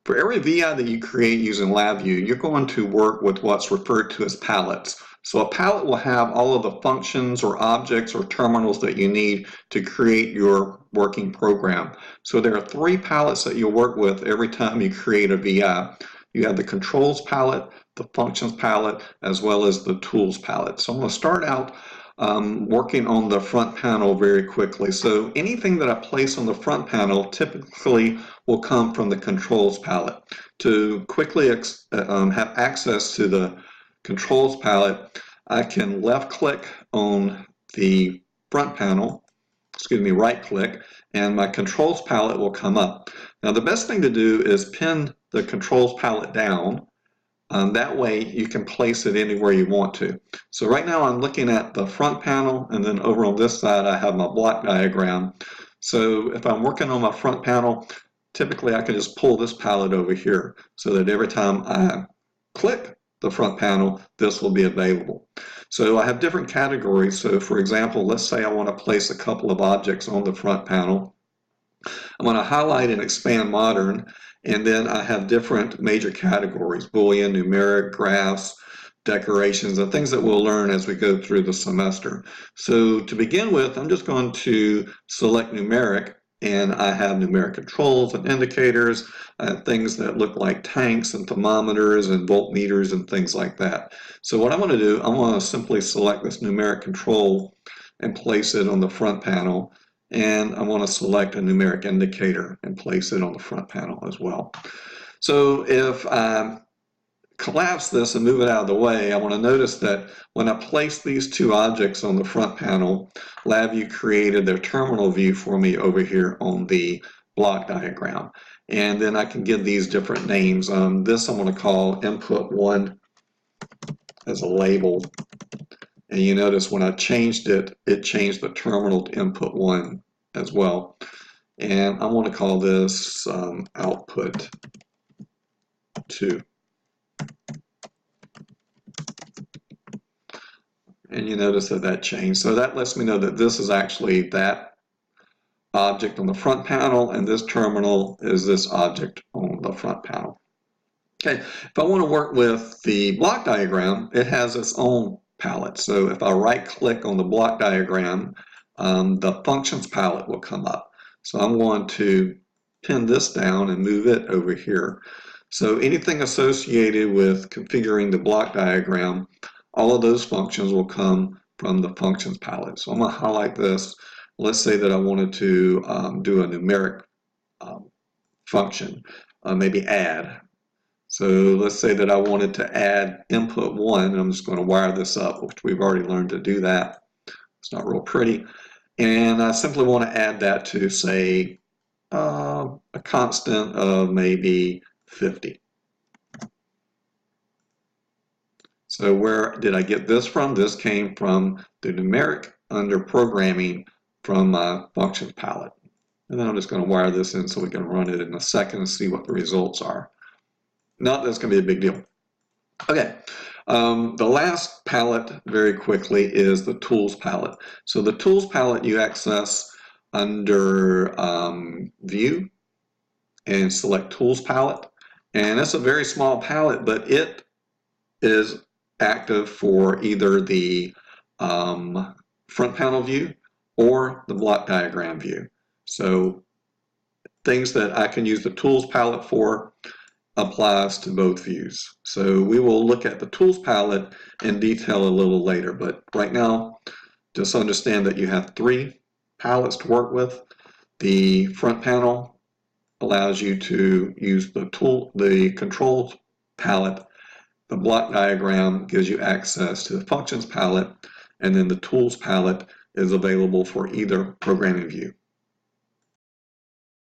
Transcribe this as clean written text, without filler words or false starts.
For every VI that you create using LabVIEW, you're going to work with what's referred to as palettes. So a palette will have all of the functions or objects or terminals that you need to create your working program. So there are 3 palettes that you'll work with every time you create a VI. You have the controls palette, the functions palette, as well as the tools palette. So I'm going to start out working on the front panel very quickly. So anything that I place on the front panel typically will come from the controls palette. To quickly have access to the controls palette, I can left click on the front panel, right click, and my controls palette will come up. Now the best thing to do is pin the controls palette down. That way you can place it anywhere you want to. So right now I'm looking at the front panel, and then over on this side I have my block diagram. So if I'm working on my front panel, typically I can just pull this palette over here so that every time I click the front panel, this will be available. So I have different categories. So for example, let's say I want to place a couple of objects on the front panel. I'm going to highlight and expand modern, and then I have different major categories: Boolean, numeric, graphs, decorations, and things that we'll learn as we go through the semester. So to begin with, I'm just going to select numeric, and I have numeric controls and indicators, things that look like tanks and thermometers and voltmeters and things like that. So what I'm going to do, I'm going to simply select this numeric control and place it on the front panel. And I want to select a numeric indicator and place it on the front panel as well. So if I collapse this and move it out of the way, I want to notice that when I place these 2 objects on the front panel, LabVIEW created their terminal view for me over here on the block diagram. And then I can give these different names. This I'm going to call input 1 as a label. And you notice when I changed it, it changed the terminal to input 1 as well. And I want to call this output 2. And you notice that that changed. So that lets me know that this is actually that object on the front panel, and this terminal is this object on the front panel. Okay, if I want to work with the block diagram, it has its own palette. So if I right click on the block diagram, the functions palette will come up. So I'm going to pin this down and move it over here. So anything associated with configuring the block diagram, all of those functions will come from the functions palette. So I'm going to highlight this. Let's say that I wanted to do a numeric function, maybe add. So let's say that I wanted to add input 1, and I'm just going to wire this up, which we've already learned to do that. It's not real pretty. And I simply want to add that to, say, a constant of maybe 50. So where did I get this from? This came from the numeric under programming from my functions palette. And then I'm just going to wire this in so we can run it in a second and see what the results are. Not that's going to be a big deal. Okay, the last palette very quickly is the tools palette. So the tools palette you access under view and select tools palette. And it's a very small palette, but it is active for either the front panel view or the block diagram view. So things that I can use the tools palette for applies to both views. So we will look at the tools palette in detail a little later, but right now just understand that you have 3 palettes to work with. The front panel allows you to use the controls palette. The block diagram gives you access to the functions palette, and then the tools palette is available for either programming view.